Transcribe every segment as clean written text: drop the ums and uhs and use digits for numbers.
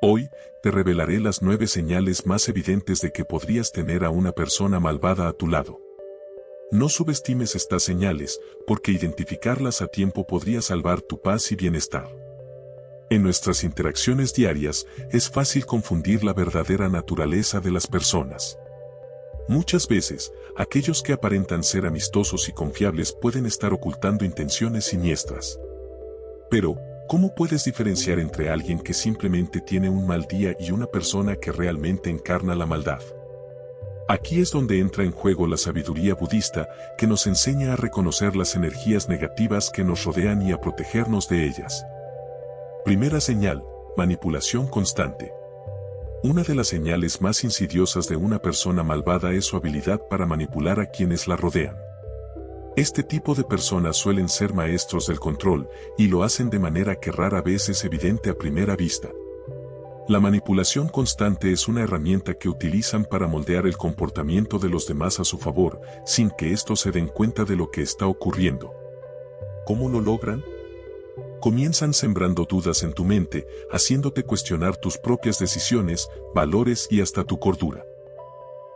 Hoy, te revelaré las 9 señales más evidentes de que podrías tener a una persona malvada a tu lado. No subestimes estas señales, porque identificarlas a tiempo podría salvar tu paz y bienestar. En nuestras interacciones diarias, es fácil confundir la verdadera naturaleza de las personas. Muchas veces, aquellos que aparentan ser amistosos y confiables pueden estar ocultando intenciones siniestras. Pero, ¿cómo puedes diferenciar entre alguien que simplemente tiene un mal día y una persona que realmente encarna la maldad? Aquí es donde entra en juego la sabiduría budista, que nos enseña a reconocer las energías negativas que nos rodean y a protegernos de ellas. Primera señal: manipulación constante. Una de las señales más insidiosas de una persona malvada es su habilidad para manipular a quienes la rodean. Este tipo de personas suelen ser maestros del control, y lo hacen de manera que rara vez es evidente a primera vista. La manipulación constante es una herramienta que utilizan para moldear el comportamiento de los demás a su favor, sin que estos se den cuenta de lo que está ocurriendo. ¿Cómo lo logran? Comienzan sembrando dudas en tu mente, haciéndote cuestionar tus propias decisiones, valores y hasta tu cordura.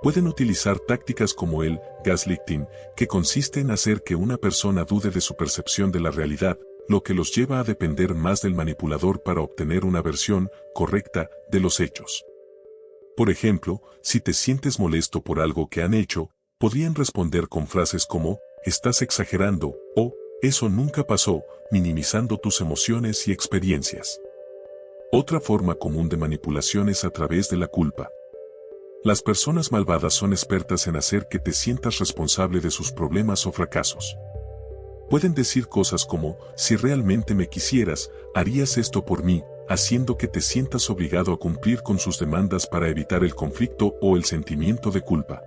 Pueden utilizar tácticas como el gaslighting, que consiste en hacer que una persona dude de su percepción de la realidad, lo que los lleva a depender más del manipulador para obtener una versión correcta de los hechos. Por ejemplo, si te sientes molesto por algo que han hecho, podrían responder con frases como «estás exagerando» o «eso nunca pasó», minimizando tus emociones y experiencias. Otra forma común de manipulación es a través de la culpa. Las personas malvadas son expertas en hacer que te sientas responsable de sus problemas o fracasos. Pueden decir cosas como, si realmente me quisieras, harías esto por mí, haciendo que te sientas obligado a cumplir con sus demandas para evitar el conflicto o el sentimiento de culpa.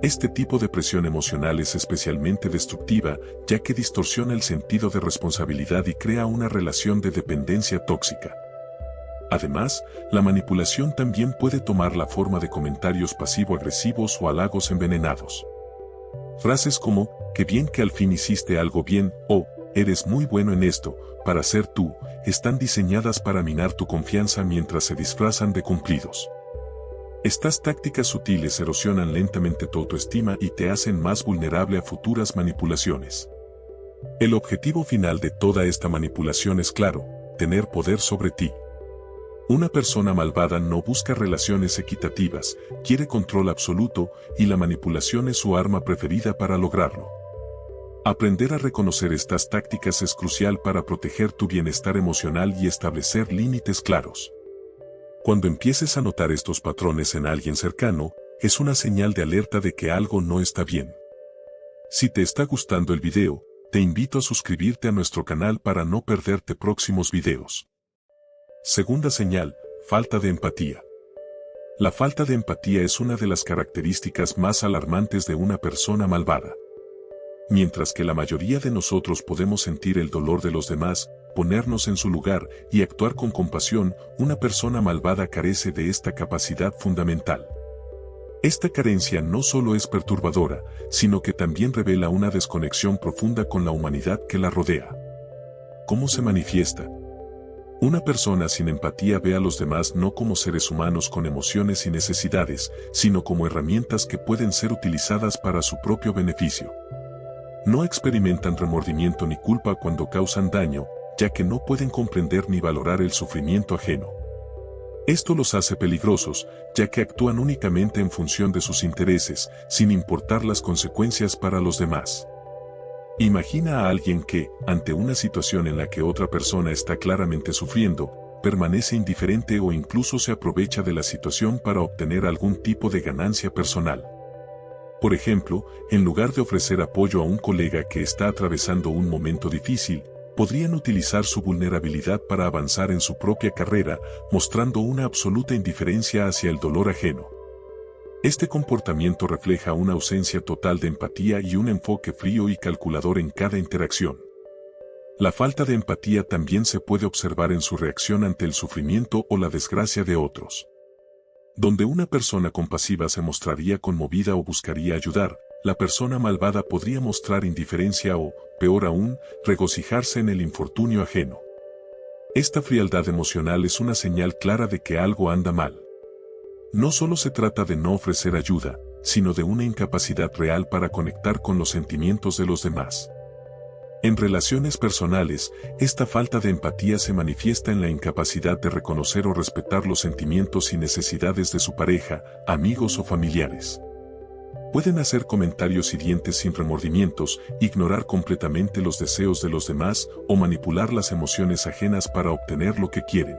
Este tipo de presión emocional es especialmente destructiva, ya que distorsiona el sentido de responsabilidad y crea una relación de dependencia tóxica. Además, la manipulación también puede tomar la forma de comentarios pasivo-agresivos o halagos envenenados. Frases como, «qué bien que al fin hiciste algo bien» o «eres muy bueno en esto, para ser tú», están diseñadas para minar tu confianza mientras se disfrazan de cumplidos. Estas tácticas sutiles erosionan lentamente tu autoestima y te hacen más vulnerable a futuras manipulaciones. El objetivo final de toda esta manipulación es claro: tener poder sobre ti. Una persona malvada no busca relaciones equitativas, quiere control absoluto, y la manipulación es su arma preferida para lograrlo. Aprender a reconocer estas tácticas es crucial para proteger tu bienestar emocional y establecer límites claros. Cuando empieces a notar estos patrones en alguien cercano, es una señal de alerta de que algo no está bien. Si te está gustando el video, te invito a suscribirte a nuestro canal para no perderte próximos videos. Segunda señal: falta de empatía. La falta de empatía es una de las características más alarmantes de una persona malvada. Mientras que la mayoría de nosotros podemos sentir el dolor de los demás, ponernos en su lugar y actuar con compasión, una persona malvada carece de esta capacidad fundamental. Esta carencia no solo es perturbadora, sino que también revela una desconexión profunda con la humanidad que la rodea. ¿Cómo se manifiesta? Una persona sin empatía ve a los demás no como seres humanos con emociones y necesidades, sino como herramientas que pueden ser utilizadas para su propio beneficio. No experimentan remordimiento ni culpa cuando causan daño, ya que no pueden comprender ni valorar el sufrimiento ajeno. Esto los hace peligrosos, ya que actúan únicamente en función de sus intereses, sin importar las consecuencias para los demás. Imagina a alguien que, ante una situación en la que otra persona está claramente sufriendo, permanece indiferente o incluso se aprovecha de la situación para obtener algún tipo de ganancia personal. Por ejemplo, en lugar de ofrecer apoyo a un colega que está atravesando un momento difícil, podrían utilizar su vulnerabilidad para avanzar en su propia carrera, mostrando una absoluta indiferencia hacia el dolor ajeno. Este comportamiento refleja una ausencia total de empatía y un enfoque frío y calculador en cada interacción. La falta de empatía también se puede observar en su reacción ante el sufrimiento o la desgracia de otros. Donde una persona compasiva se mostraría conmovida o buscaría ayudar, la persona malvada podría mostrar indiferencia o, peor aún, regocijarse en el infortunio ajeno. Esta frialdad emocional es una señal clara de que algo anda mal. No solo se trata de no ofrecer ayuda, sino de una incapacidad real para conectar con los sentimientos de los demás. En relaciones personales, esta falta de empatía se manifiesta en la incapacidad de reconocer o respetar los sentimientos y necesidades de su pareja, amigos o familiares. Pueden hacer comentarios hirientes sin remordimientos, ignorar completamente los deseos de los demás o manipular las emociones ajenas para obtener lo que quieren.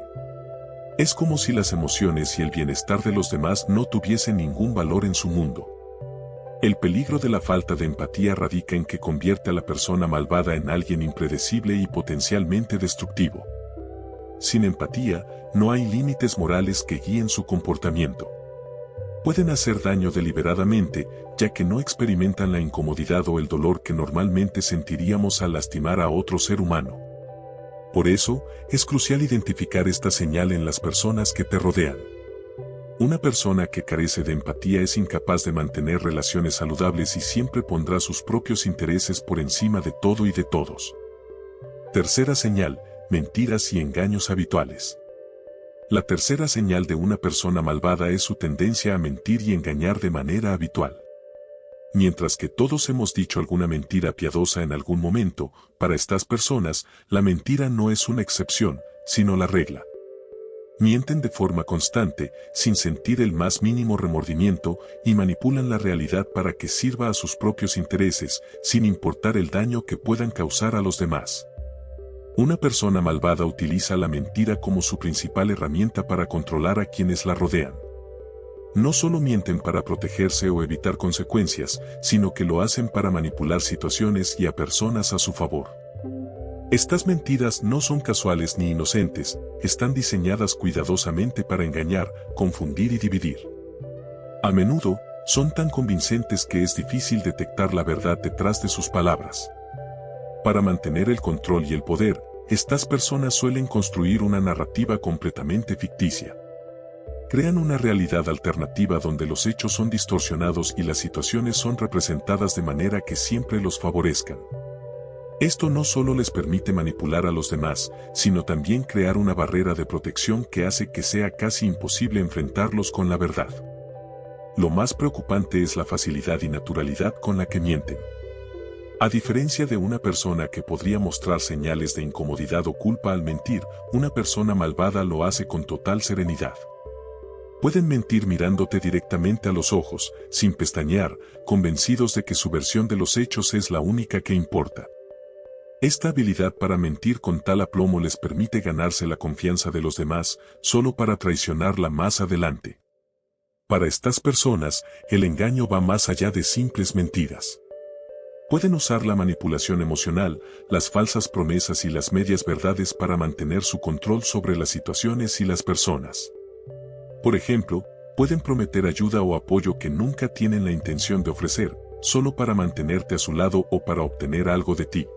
Es como si las emociones y el bienestar de los demás no tuviesen ningún valor en su mundo. El peligro de la falta de empatía radica en que convierte a la persona malvada en alguien impredecible y potencialmente destructivo. Sin empatía, no hay límites morales que guíen su comportamiento. Pueden hacer daño deliberadamente, ya que no experimentan la incomodidad o el dolor que normalmente sentiríamos al lastimar a otro ser humano. Por eso, es crucial identificar esta señal en las personas que te rodean. Una persona que carece de empatía es incapaz de mantener relaciones saludables y siempre pondrá sus propios intereses por encima de todo y de todos. Tercera señal, mentiras y engaños habituales. La tercera señal de una persona malvada es su tendencia a mentir y engañar de manera habitual. Mientras que todos hemos dicho alguna mentira piadosa en algún momento, para estas personas, la mentira no es una excepción, sino la regla. Mienten de forma constante, sin sentir el más mínimo remordimiento, y manipulan la realidad para que sirva a sus propios intereses, sin importar el daño que puedan causar a los demás. Una persona malvada utiliza la mentira como su principal herramienta para controlar a quienes la rodean. No solo mienten para protegerse o evitar consecuencias, sino que lo hacen para manipular situaciones y a personas a su favor. Estas mentiras no son casuales ni inocentes, están diseñadas cuidadosamente para engañar, confundir y dividir. A menudo, son tan convincentes que es difícil detectar la verdad detrás de sus palabras. Para mantener el control y el poder, estas personas suelen construir una narrativa completamente ficticia. Crean una realidad alternativa donde los hechos son distorsionados y las situaciones son representadas de manera que siempre los favorezcan. Esto no solo les permite manipular a los demás, sino también crear una barrera de protección que hace que sea casi imposible enfrentarlos con la verdad. Lo más preocupante es la facilidad y naturalidad con la que mienten. A diferencia de una persona que podría mostrar señales de incomodidad o culpa al mentir, una persona malvada lo hace con total serenidad. Pueden mentir mirándote directamente a los ojos, sin pestañear, convencidos de que su versión de los hechos es la única que importa. Esta habilidad para mentir con tal aplomo les permite ganarse la confianza de los demás, solo para traicionarla más adelante. Para estas personas, el engaño va más allá de simples mentiras. Pueden usar la manipulación emocional, las falsas promesas y las medias verdades para mantener su control sobre las situaciones y las personas. Por ejemplo, pueden prometer ayuda o apoyo que nunca tienen la intención de ofrecer, solo para mantenerte a su lado o para obtener algo de ti.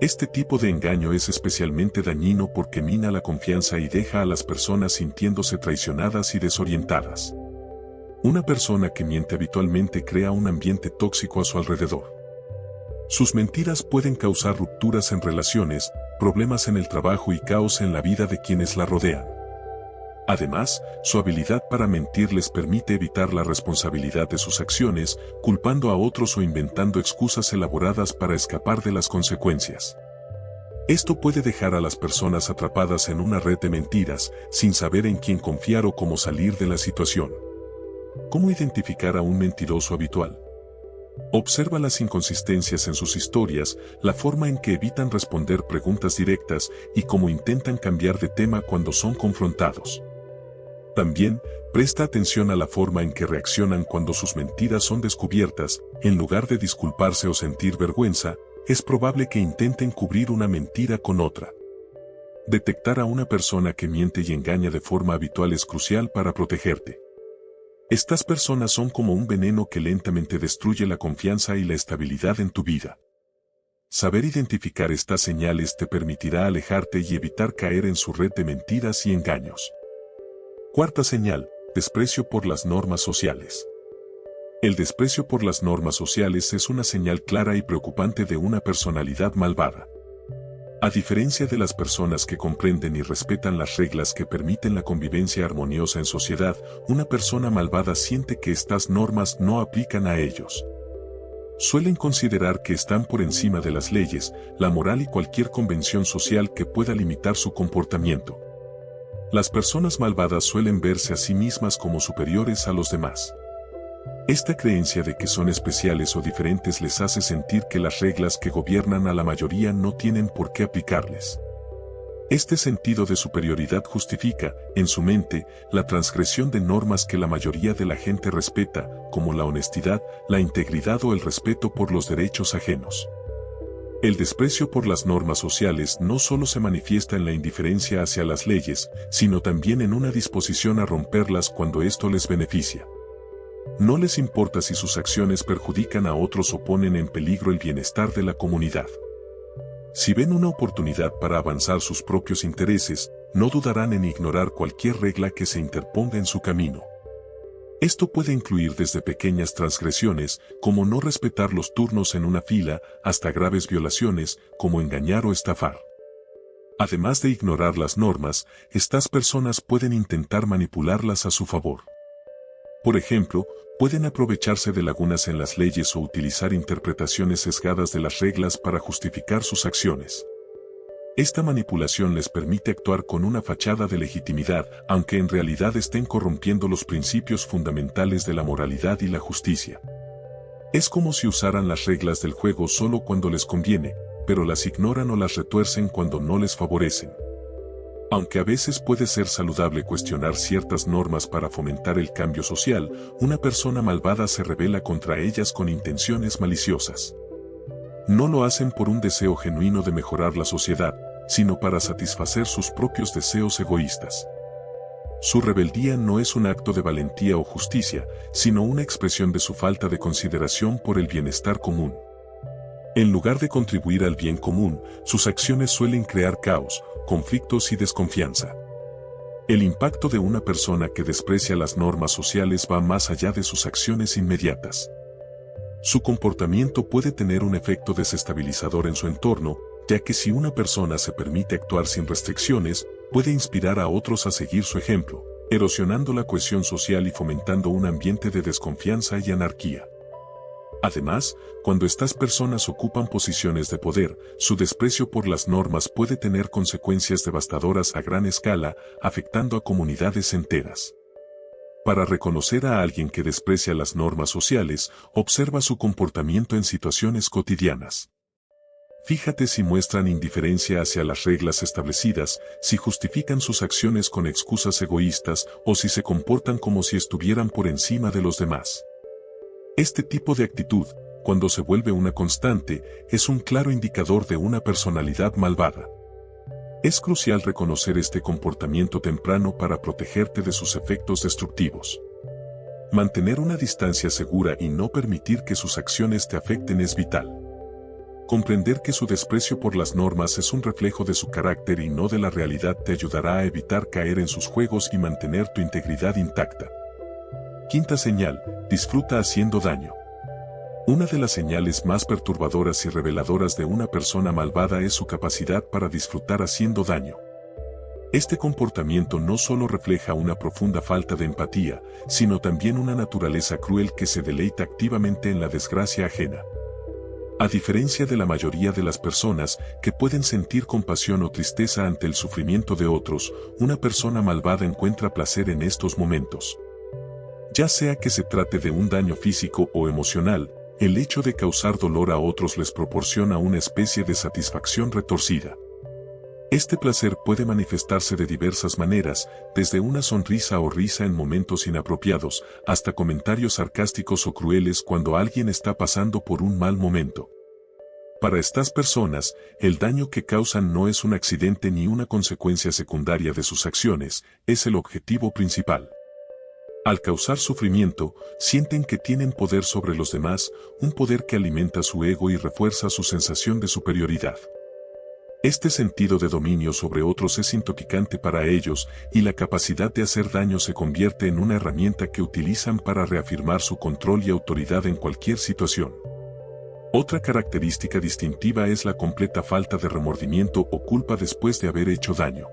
Este tipo de engaño es especialmente dañino porque mina la confianza y deja a las personas sintiéndose traicionadas y desorientadas. Una persona que miente habitualmente crea un ambiente tóxico a su alrededor. Sus mentiras pueden causar rupturas en relaciones, problemas en el trabajo y caos en la vida de quienes la rodean. Además, su habilidad para mentir les permite evitar la responsabilidad de sus acciones, culpando a otros o inventando excusas elaboradas para escapar de las consecuencias. Esto puede dejar a las personas atrapadas en una red de mentiras, sin saber en quién confiar o cómo salir de la situación. ¿Cómo identificar a un mentiroso habitual? Observa las inconsistencias en sus historias, la forma en que evitan responder preguntas directas y cómo intentan cambiar de tema cuando son confrontados. También, presta atención a la forma en que reaccionan cuando sus mentiras son descubiertas. En lugar de disculparse o sentir vergüenza, es probable que intenten cubrir una mentira con otra. Detectar a una persona que miente y engaña de forma habitual es crucial para protegerte. Estas personas son como un veneno que lentamente destruye la confianza y la estabilidad en tu vida. Saber identificar estas señales te permitirá alejarte y evitar caer en su red de mentiras y engaños. Cuarta señal, desprecio por las normas sociales. El desprecio por las normas sociales es una señal clara y preocupante de una personalidad malvada. A diferencia de las personas que comprenden y respetan las reglas que permiten la convivencia armoniosa en sociedad, una persona malvada siente que estas normas no aplican a ellos. Suelen considerar que están por encima de las leyes, la moral y cualquier convención social que pueda limitar su comportamiento. Las personas malvadas suelen verse a sí mismas como superiores a los demás. Esta creencia de que son especiales o diferentes les hace sentir que las reglas que gobiernan a la mayoría no tienen por qué aplicarles. Este sentido de superioridad justifica, en su mente, la transgresión de normas que la mayoría de la gente respeta, como la honestidad, la integridad o el respeto por los derechos ajenos. El desprecio por las normas sociales no solo se manifiesta en la indiferencia hacia las leyes, sino también en una disposición a romperlas cuando esto les beneficia. No les importa si sus acciones perjudican a otros o ponen en peligro el bienestar de la comunidad. Si ven una oportunidad para avanzar sus propios intereses, no dudarán en ignorar cualquier regla que se interponga en su camino. Esto puede incluir desde pequeñas transgresiones, como no respetar los turnos en una fila, hasta graves violaciones, como engañar o estafar. Además de ignorar las normas, estas personas pueden intentar manipularlas a su favor. Por ejemplo, pueden aprovecharse de lagunas en las leyes o utilizar interpretaciones sesgadas de las reglas para justificar sus acciones. Esta manipulación les permite actuar con una fachada de legitimidad, aunque en realidad estén corrompiendo los principios fundamentales de la moralidad y la justicia. Es como si usaran las reglas del juego solo cuando les conviene, pero las ignoran o las retuercen cuando no les favorecen. Aunque a veces puede ser saludable cuestionar ciertas normas para fomentar el cambio social, una persona malvada se rebela contra ellas con intenciones maliciosas. No lo hacen por un deseo genuino de mejorar la sociedad, sino para satisfacer sus propios deseos egoístas. Su rebeldía no es un acto de valentía o justicia, sino una expresión de su falta de consideración por el bienestar común. En lugar de contribuir al bien común, sus acciones suelen crear caos, conflictos y desconfianza. El impacto de una persona que desprecia las normas sociales va más allá de sus acciones inmediatas. Su comportamiento puede tener un efecto desestabilizador en su entorno, ya que si una persona se permite actuar sin restricciones, puede inspirar a otros a seguir su ejemplo, erosionando la cohesión social y fomentando un ambiente de desconfianza y anarquía. Además, cuando estas personas ocupan posiciones de poder, su desprecio por las normas puede tener consecuencias devastadoras a gran escala, afectando a comunidades enteras. Para reconocer a alguien que desprecia las normas sociales, observa su comportamiento en situaciones cotidianas. Fíjate si muestran indiferencia hacia las reglas establecidas, si justifican sus acciones con excusas egoístas o si se comportan como si estuvieran por encima de los demás. Este tipo de actitud, cuando se vuelve una constante, es un claro indicador de una personalidad malvada. Es crucial reconocer este comportamiento temprano para protegerte de sus efectos destructivos. Mantener una distancia segura y no permitir que sus acciones te afecten es vital. Comprender que su desprecio por las normas es un reflejo de su carácter y no de la realidad te ayudará a evitar caer en sus juegos y mantener tu integridad intacta. Quinta señal: disfruta haciendo daño. Una de las señales más perturbadoras y reveladoras de una persona malvada es su capacidad para disfrutar haciendo daño. Este comportamiento no solo refleja una profunda falta de empatía, sino también una naturaleza cruel que se deleita activamente en la desgracia ajena. A diferencia de la mayoría de las personas, que pueden sentir compasión o tristeza ante el sufrimiento de otros, una persona malvada encuentra placer en estos momentos. Ya sea que se trate de un daño físico o emocional, el hecho de causar dolor a otros les proporciona una especie de satisfacción retorcida. Este placer puede manifestarse de diversas maneras, desde una sonrisa o risa en momentos inapropiados, hasta comentarios sarcásticos o crueles cuando alguien está pasando por un mal momento. Para estas personas, el daño que causan no es un accidente ni una consecuencia secundaria de sus acciones, es el objetivo principal. Al causar sufrimiento, sienten que tienen poder sobre los demás, un poder que alimenta su ego y refuerza su sensación de superioridad. Este sentido de dominio sobre otros es intoxicante para ellos, y la capacidad de hacer daño se convierte en una herramienta que utilizan para reafirmar su control y autoridad en cualquier situación. Otra característica distintiva es la completa falta de remordimiento o culpa después de haber hecho daño.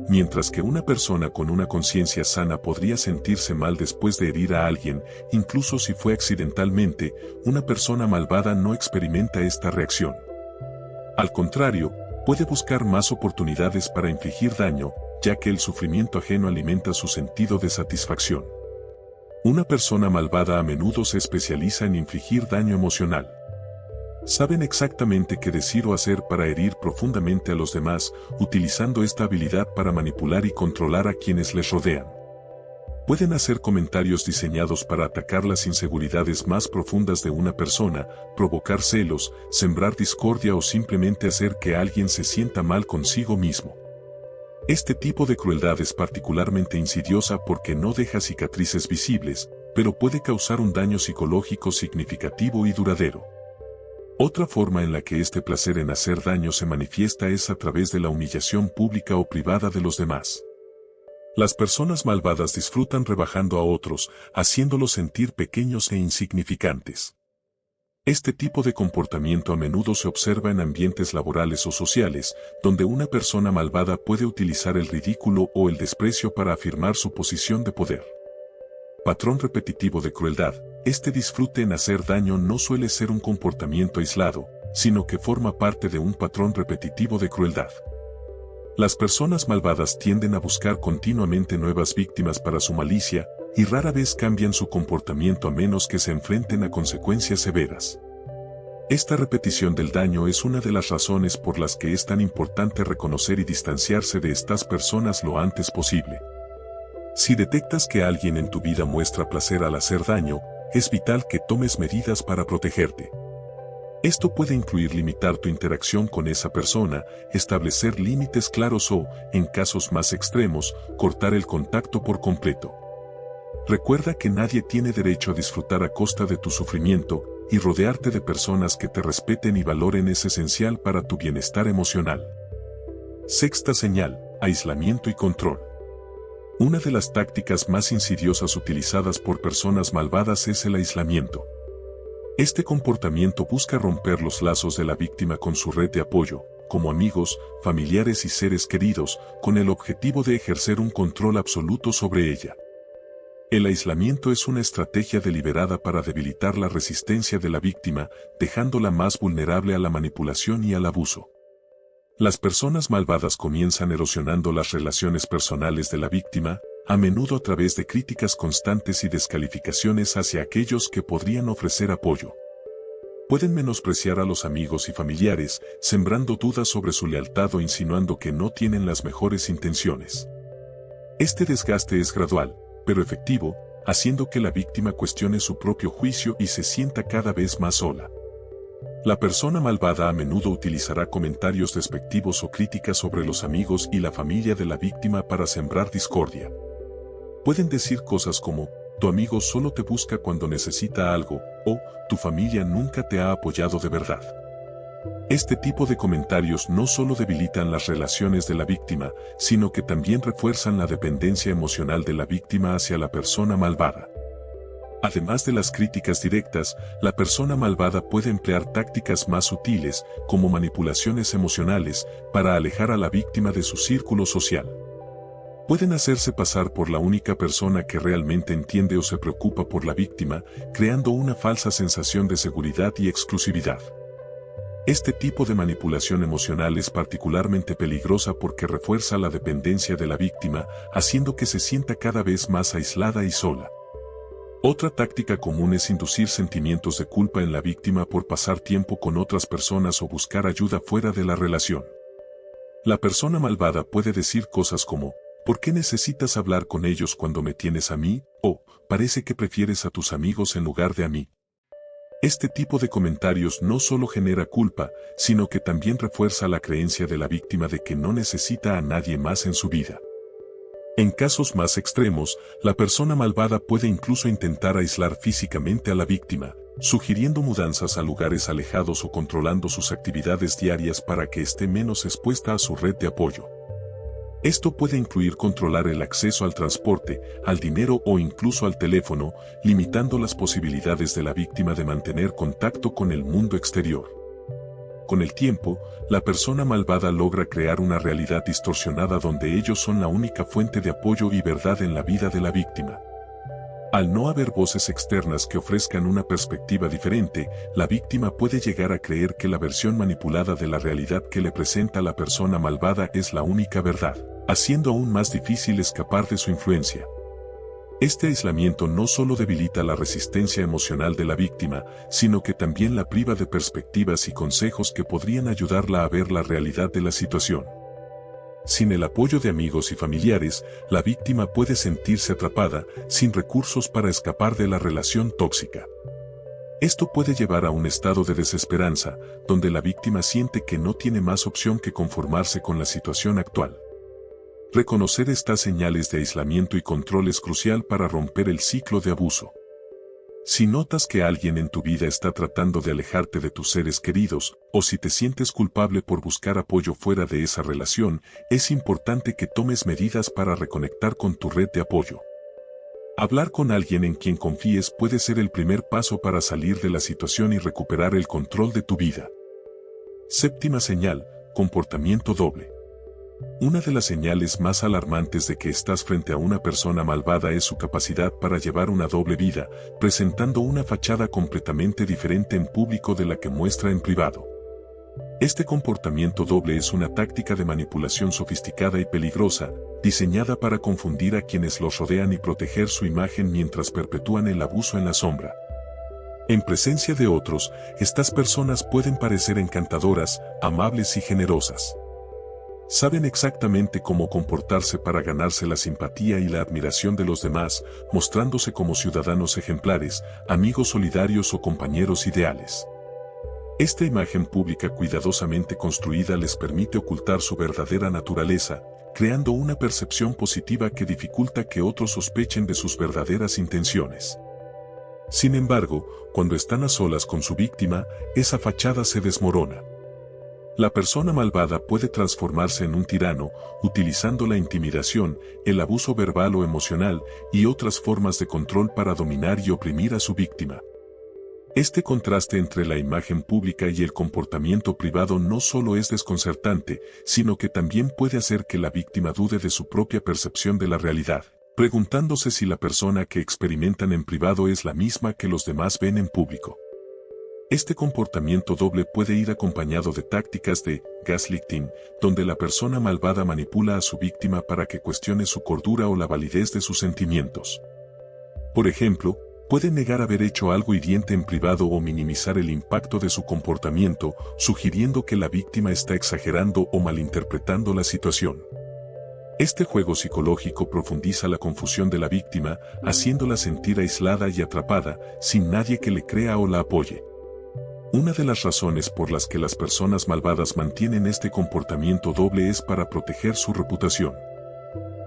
Mientras que una persona con una conciencia sana podría sentirse mal después de herir a alguien, incluso si fue accidentalmente, una persona malvada no experimenta esta reacción. Al contrario, puede buscar más oportunidades para infligir daño, ya que el sufrimiento ajeno alimenta su sentido de satisfacción. Una persona malvada a menudo se especializa en infligir daño emocional. Saben exactamente qué decir o hacer para herir profundamente a los demás, utilizando esta habilidad para manipular y controlar a quienes les rodean. Pueden hacer comentarios diseñados para atacar las inseguridades más profundas de una persona, provocar celos, sembrar discordia o simplemente hacer que alguien se sienta mal consigo mismo. Este tipo de crueldad es particularmente insidiosa porque no deja cicatrices visibles, pero puede causar un daño psicológico significativo y duradero. Otra forma en la que este placer en hacer daño se manifiesta es a través de la humillación pública o privada de los demás. Las personas malvadas disfrutan rebajando a otros, haciéndolos sentir pequeños e insignificantes. Este tipo de comportamiento a menudo se observa en ambientes laborales o sociales, donde una persona malvada puede utilizar el ridículo o el desprecio para afirmar su posición de poder. Patrón repetitivo de crueldad. Este disfrute en hacer daño no suele ser un comportamiento aislado, sino que forma parte de un patrón repetitivo de crueldad. Las personas malvadas tienden a buscar continuamente nuevas víctimas para su malicia, y rara vez cambian su comportamiento a menos que se enfrenten a consecuencias severas. Esta repetición del daño es una de las razones por las que es tan importante reconocer y distanciarse de estas personas lo antes posible. Si detectas que alguien en tu vida muestra placer al hacer daño, es vital que tomes medidas para protegerte. Esto puede incluir limitar tu interacción con esa persona, establecer límites claros o, en casos más extremos, cortar el contacto por completo. Recuerda que nadie tiene derecho a disfrutar a costa de tu sufrimiento, y rodearte de personas que te respeten y valoren es esencial para tu bienestar emocional. Sexta señal: aislamiento y control. Una de las tácticas más insidiosas utilizadas por personas malvadas es el aislamiento. Este comportamiento busca romper los lazos de la víctima con su red de apoyo, como amigos, familiares y seres queridos, con el objetivo de ejercer un control absoluto sobre ella. El aislamiento es una estrategia deliberada para debilitar la resistencia de la víctima, dejándola más vulnerable a la manipulación y al abuso. Las personas malvadas comienzan erosionando las relaciones personales de la víctima, a menudo a través de críticas constantes y descalificaciones hacia aquellos que podrían ofrecer apoyo. Pueden menospreciar a los amigos y familiares, sembrando dudas sobre su lealtad o insinuando que no tienen las mejores intenciones. Este desgaste es gradual, pero efectivo, haciendo que la víctima cuestione su propio juicio y se sienta cada vez más sola. La persona malvada a menudo utilizará comentarios despectivos o críticas sobre los amigos y la familia de la víctima para sembrar discordia. Pueden decir cosas como: tu amigo solo te busca cuando necesita algo, o tu familia nunca te ha apoyado de verdad. Este tipo de comentarios no solo debilitan las relaciones de la víctima, sino que también refuerzan la dependencia emocional de la víctima hacia la persona malvada. Además de las críticas directas, la persona malvada puede emplear tácticas más sutiles, como manipulaciones emocionales, para alejar a la víctima de su círculo social. Pueden hacerse pasar por la única persona que realmente entiende o se preocupa por la víctima, creando una falsa sensación de seguridad y exclusividad. Este tipo de manipulación emocional es particularmente peligrosa porque refuerza la dependencia de la víctima, haciendo que se sienta cada vez más aislada y sola. Otra táctica común es inducir sentimientos de culpa en la víctima por pasar tiempo con otras personas o buscar ayuda fuera de la relación. La persona malvada puede decir cosas como: ¿por qué necesitas hablar con ellos cuando me tienes a mí? O, parece que prefieres a tus amigos en lugar de a mí. Este tipo de comentarios no solo genera culpa, sino que también refuerza la creencia de la víctima de que no necesita a nadie más en su vida. En casos más extremos, la persona malvada puede incluso intentar aislar físicamente a la víctima, sugiriendo mudanzas a lugares alejados o controlando sus actividades diarias para que esté menos expuesta a su red de apoyo. Esto puede incluir controlar el acceso al transporte, al dinero o incluso al teléfono, limitando las posibilidades de la víctima de mantener contacto con el mundo exterior. Con el tiempo, la persona malvada logra crear una realidad distorsionada donde ellos son la única fuente de apoyo y verdad en la vida de la víctima. Al no haber voces externas que ofrezcan una perspectiva diferente, la víctima puede llegar a creer que la versión manipulada de la realidad que le presenta la persona malvada es la única verdad, haciendo aún más difícil escapar de su influencia. Este aislamiento no solo debilita la resistencia emocional de la víctima, sino que también la priva de perspectivas y consejos que podrían ayudarla a ver la realidad de la situación. Sin el apoyo de amigos y familiares, la víctima puede sentirse atrapada, sin recursos para escapar de la relación tóxica. Esto puede llevar a un estado de desesperanza, donde la víctima siente que no tiene más opción que conformarse con la situación actual. Reconocer estas señales de aislamiento y control es crucial para romper el ciclo de abuso. Si notas que alguien en tu vida está tratando de alejarte de tus seres queridos, o si te sientes culpable por buscar apoyo fuera de esa relación, es importante que tomes medidas para reconectar con tu red de apoyo. Hablar con alguien en quien confíes puede ser el primer paso para salir de la situación y recuperar el control de tu vida. Séptima señal: comportamiento doble. Una de las señales más alarmantes de que estás frente a una persona malvada es su capacidad para llevar una doble vida, presentando una fachada completamente diferente en público de la que muestra en privado. Este comportamiento doble es una táctica de manipulación sofisticada y peligrosa, diseñada para confundir a quienes los rodean y proteger su imagen mientras perpetúan el abuso en la sombra. En presencia de otros, estas personas pueden parecer encantadoras, amables y generosas. Saben exactamente cómo comportarse para ganarse la simpatía y la admiración de los demás, mostrándose como ciudadanos ejemplares, amigos solidarios o compañeros ideales. Esta imagen pública cuidadosamente construida les permite ocultar su verdadera naturaleza, creando una percepción positiva que dificulta que otros sospechen de sus verdaderas intenciones. Sin embargo, cuando están a solas con su víctima, esa fachada se desmorona. La persona malvada puede transformarse en un tirano, utilizando la intimidación, el abuso verbal o emocional, y otras formas de control para dominar y oprimir a su víctima. Este contraste entre la imagen pública y el comportamiento privado no solo es desconcertante, sino que también puede hacer que la víctima dude de su propia percepción de la realidad, preguntándose si la persona que experimentan en privado es la misma que los demás ven en público. Este comportamiento doble puede ir acompañado de tácticas de gaslighting, donde la persona malvada manipula a su víctima para que cuestione su cordura o la validez de sus sentimientos. Por ejemplo, puede negar haber hecho algo hiriente en privado o minimizar el impacto de su comportamiento, sugiriendo que la víctima está exagerando o malinterpretando la situación. Este juego psicológico profundiza la confusión de la víctima, haciéndola sentir aislada y atrapada, sin nadie que le crea o la apoye. Una de las razones por las que las personas malvadas mantienen este comportamiento doble es para proteger su reputación.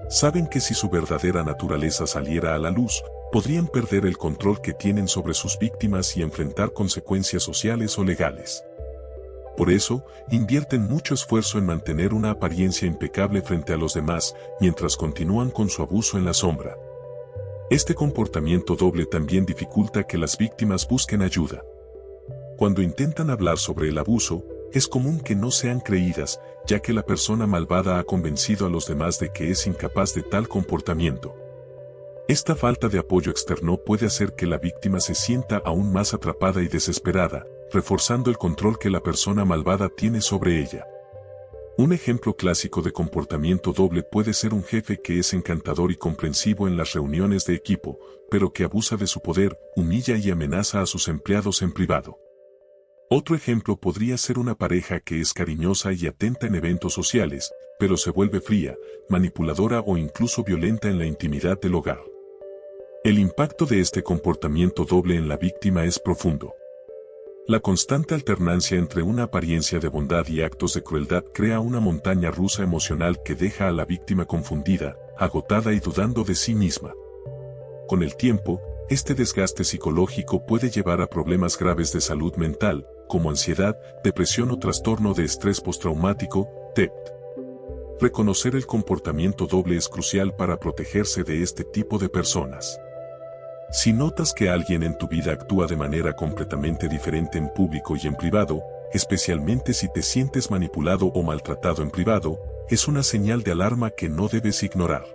Saben que si su verdadera naturaleza saliera a la luz, podrían perder el control que tienen sobre sus víctimas y enfrentar consecuencias sociales o legales. Por eso, invierten mucho esfuerzo en mantener una apariencia impecable frente a los demás, mientras continúan con su abuso en la sombra. Este comportamiento doble también dificulta que las víctimas busquen ayuda. Cuando intentan hablar sobre el abuso, es común que no sean creídas, ya que la persona malvada ha convencido a los demás de que es incapaz de tal comportamiento. Esta falta de apoyo externo puede hacer que la víctima se sienta aún más atrapada y desesperada, reforzando el control que la persona malvada tiene sobre ella. Un ejemplo clásico de comportamiento doble puede ser un jefe que es encantador y comprensivo en las reuniones de equipo, pero que abusa de su poder, humilla y amenaza a sus empleados en privado. Otro ejemplo podría ser una pareja que es cariñosa y atenta en eventos sociales, pero se vuelve fría, manipuladora o incluso violenta en la intimidad del hogar. El impacto de este comportamiento doble en la víctima es profundo. La constante alternancia entre una apariencia de bondad y actos de crueldad crea una montaña rusa emocional que deja a la víctima confundida, agotada y dudando de sí misma. Con el tiempo, este desgaste psicológico puede llevar a problemas graves de salud mental, como ansiedad, depresión o trastorno de estrés postraumático, TEPT. Reconocer el comportamiento doble es crucial para protegerse de este tipo de personas. Si notas que alguien en tu vida actúa de manera completamente diferente en público y en privado, especialmente si te sientes manipulado o maltratado en privado, es una señal de alarma que no debes ignorar.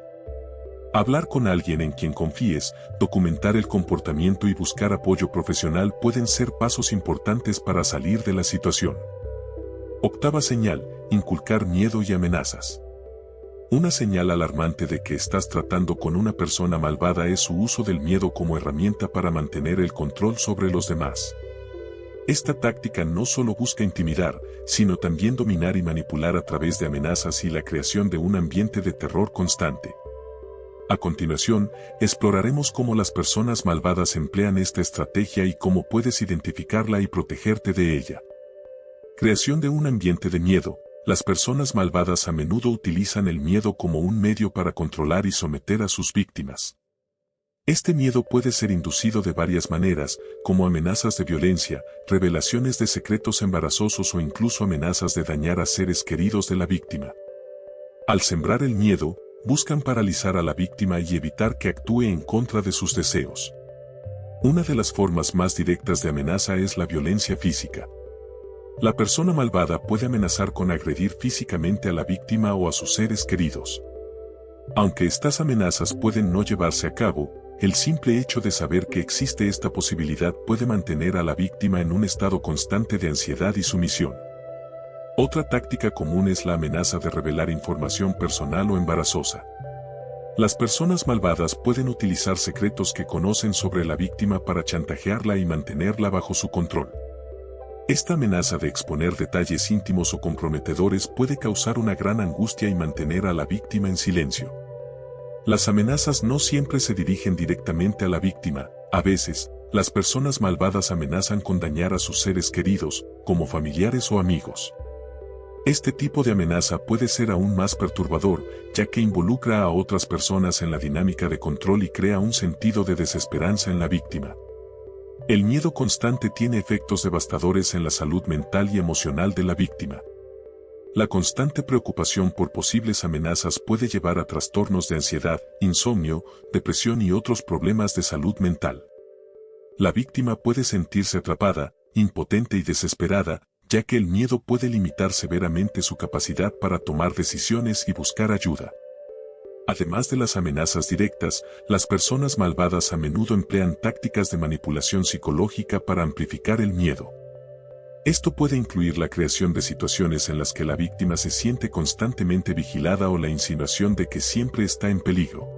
Hablar con alguien en quien confíes, documentar el comportamiento y buscar apoyo profesional pueden ser pasos importantes para salir de la situación. Octava señal: inculcar miedo y amenazas. Una señal alarmante de que estás tratando con una persona malvada es su uso del miedo como herramienta para mantener el control sobre los demás. Esta táctica no solo busca intimidar, sino también dominar y manipular a través de amenazas y la creación de un ambiente de terror constante. A continuación, exploraremos cómo las personas malvadas emplean esta estrategia y cómo puedes identificarla y protegerte de ella. Creación de un ambiente de miedo. Las personas malvadas a menudo utilizan el miedo como un medio para controlar y someter a sus víctimas. Este miedo puede ser inducido de varias maneras, como amenazas de violencia, revelaciones de secretos embarazosos o incluso amenazas de dañar a seres queridos de la víctima. Al sembrar el miedo, buscan paralizar a la víctima y evitar que actúe en contra de sus deseos. Una de las formas más directas de amenaza es la violencia física. La persona malvada puede amenazar con agredir físicamente a la víctima o a sus seres queridos. Aunque estas amenazas pueden no llevarse a cabo, el simple hecho de saber que existe esta posibilidad puede mantener a la víctima en un estado constante de ansiedad y sumisión. Otra táctica común es la amenaza de revelar información personal o embarazosa. Las personas malvadas pueden utilizar secretos que conocen sobre la víctima para chantajearla y mantenerla bajo su control. Esta amenaza de exponer detalles íntimos o comprometedores puede causar una gran angustia y mantener a la víctima en silencio. Las amenazas no siempre se dirigen directamente a la víctima. A veces, las personas malvadas amenazan con dañar a sus seres queridos, como familiares o amigos. Este tipo de amenaza puede ser aún más perturbador, ya que involucra a otras personas en la dinámica de control y crea un sentido de desesperanza en la víctima. El miedo constante tiene efectos devastadores en la salud mental y emocional de la víctima. La constante preocupación por posibles amenazas puede llevar a trastornos de ansiedad, insomnio, depresión y otros problemas de salud mental. La víctima puede sentirse atrapada, impotente y desesperada, ya que el miedo puede limitar severamente su capacidad para tomar decisiones y buscar ayuda. Además de las amenazas directas, las personas malvadas a menudo emplean tácticas de manipulación psicológica para amplificar el miedo. Esto puede incluir la creación de situaciones en las que la víctima se siente constantemente vigilada o la insinuación de que siempre está en peligro.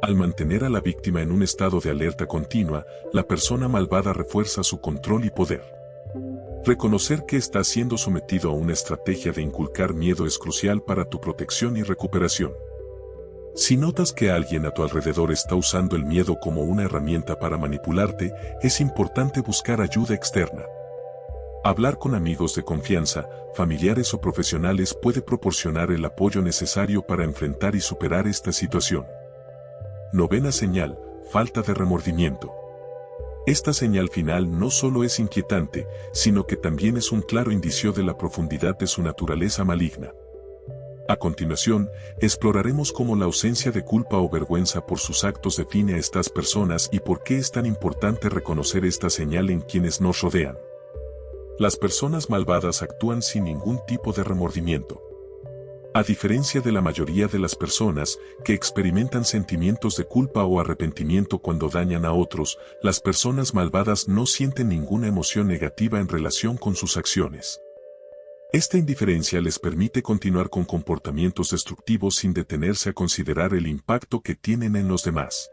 Al mantener a la víctima en un estado de alerta continua, la persona malvada refuerza su control y poder. Reconocer que está siendo sometido a una estrategia de inculcar miedo es crucial para tu protección y recuperación. Si notas que alguien a tu alrededor está usando el miedo como una herramienta para manipularte, es importante buscar ayuda externa. Hablar con amigos de confianza, familiares o profesionales puede proporcionar el apoyo necesario para enfrentar y superar esta situación. Novena señal: falta de remordimiento. Esta señal final no solo es inquietante, sino que también es un claro indicio de la profundidad de su naturaleza maligna. A continuación, exploraremos cómo la ausencia de culpa o vergüenza por sus actos define a estas personas y por qué es tan importante reconocer esta señal en quienes nos rodean. Las personas malvadas actúan sin ningún tipo de remordimiento. A diferencia de la mayoría de las personas que experimentan sentimientos de culpa o arrepentimiento cuando dañan a otros, las personas malvadas no sienten ninguna emoción negativa en relación con sus acciones. Esta indiferencia les permite continuar con comportamientos destructivos sin detenerse a considerar el impacto que tienen en los demás.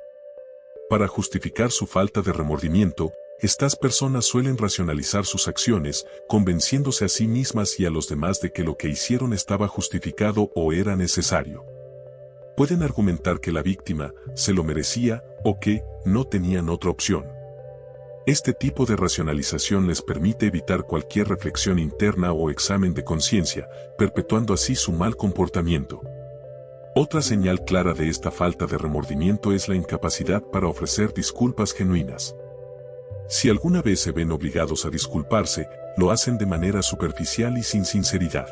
Para justificar su falta de remordimiento, estas personas suelen racionalizar sus acciones, convenciéndose a sí mismas y a los demás de que lo que hicieron estaba justificado o era necesario. Pueden argumentar que la víctima se lo merecía o que no tenían otra opción. Este tipo de racionalización les permite evitar cualquier reflexión interna o examen de conciencia, perpetuando así su mal comportamiento. Otra señal clara de esta falta de remordimiento es la incapacidad para ofrecer disculpas genuinas. Si alguna vez se ven obligados a disculparse, lo hacen de manera superficial y sin sinceridad.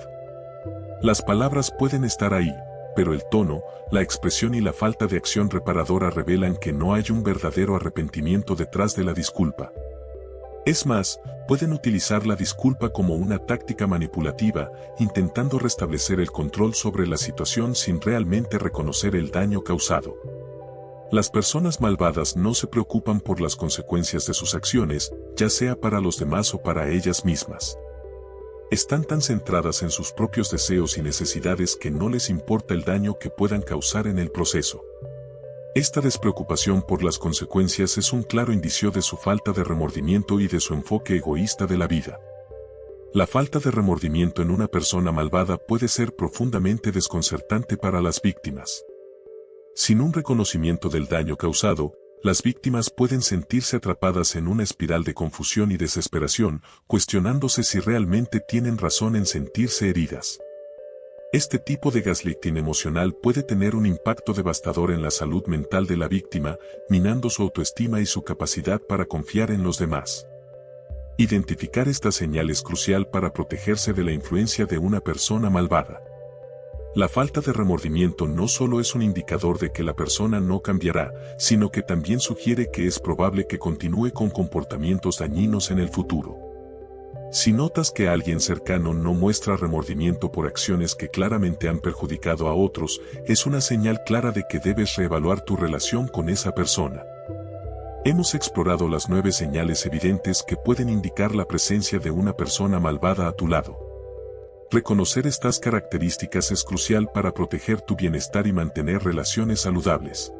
Las palabras pueden estar ahí, pero el tono, la expresión y la falta de acción reparadora revelan que no hay un verdadero arrepentimiento detrás de la disculpa. Es más, pueden utilizar la disculpa como una táctica manipulativa, intentando restablecer el control sobre la situación sin realmente reconocer el daño causado. Las personas malvadas no se preocupan por las consecuencias de sus acciones, ya sea para los demás o para ellas mismas. Están tan centradas en sus propios deseos y necesidades que no les importa el daño que puedan causar en el proceso. Esta despreocupación por las consecuencias es un claro indicio de su falta de remordimiento y de su enfoque egoísta de la vida. La falta de remordimiento en una persona malvada puede ser profundamente desconcertante para las víctimas. Sin un reconocimiento del daño causado, las víctimas pueden sentirse atrapadas en una espiral de confusión y desesperación, cuestionándose si realmente tienen razón en sentirse heridas. Este tipo de gaslighting emocional puede tener un impacto devastador en la salud mental de la víctima, minando su autoestima y su capacidad para confiar en los demás. Identificar esta señal es crucial para protegerse de la influencia de una persona malvada. La falta de remordimiento no solo es un indicador de que la persona no cambiará, sino que también sugiere que es probable que continúe con comportamientos dañinos en el futuro. Si notas que alguien cercano no muestra remordimiento por acciones que claramente han perjudicado a otros, es una señal clara de que debes reevaluar tu relación con esa persona. Hemos explorado las 9 señales evidentes que pueden indicar la presencia de una persona malvada a tu lado. Reconocer estas características es crucial para proteger tu bienestar y mantener relaciones saludables.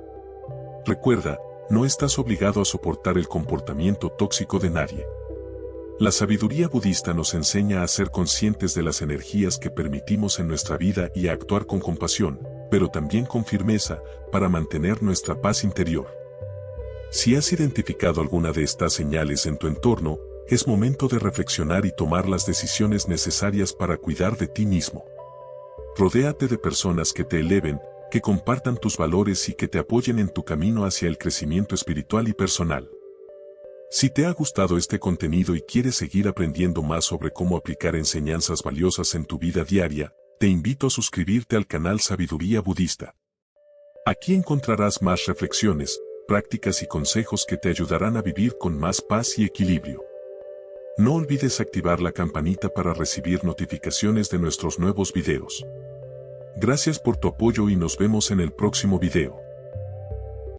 Recuerda, no estás obligado a soportar el comportamiento tóxico de nadie. La sabiduría budista nos enseña a ser conscientes de las energías que permitimos en nuestra vida y a actuar con compasión, pero también con firmeza, para mantener nuestra paz interior. Si has identificado alguna de estas señales en tu entorno, es momento de reflexionar y tomar las decisiones necesarias para cuidar de ti mismo. Rodéate de personas que te eleven, que compartan tus valores y que te apoyen en tu camino hacia el crecimiento espiritual y personal. Si te ha gustado este contenido y quieres seguir aprendiendo más sobre cómo aplicar enseñanzas valiosas en tu vida diaria, te invito a suscribirte al canal Sabiduría Budista. Aquí encontrarás más reflexiones, prácticas y consejos que te ayudarán a vivir con más paz y equilibrio. No olvides activar la campanita para recibir notificaciones de nuestros nuevos videos. Gracias por tu apoyo y nos vemos en el próximo video.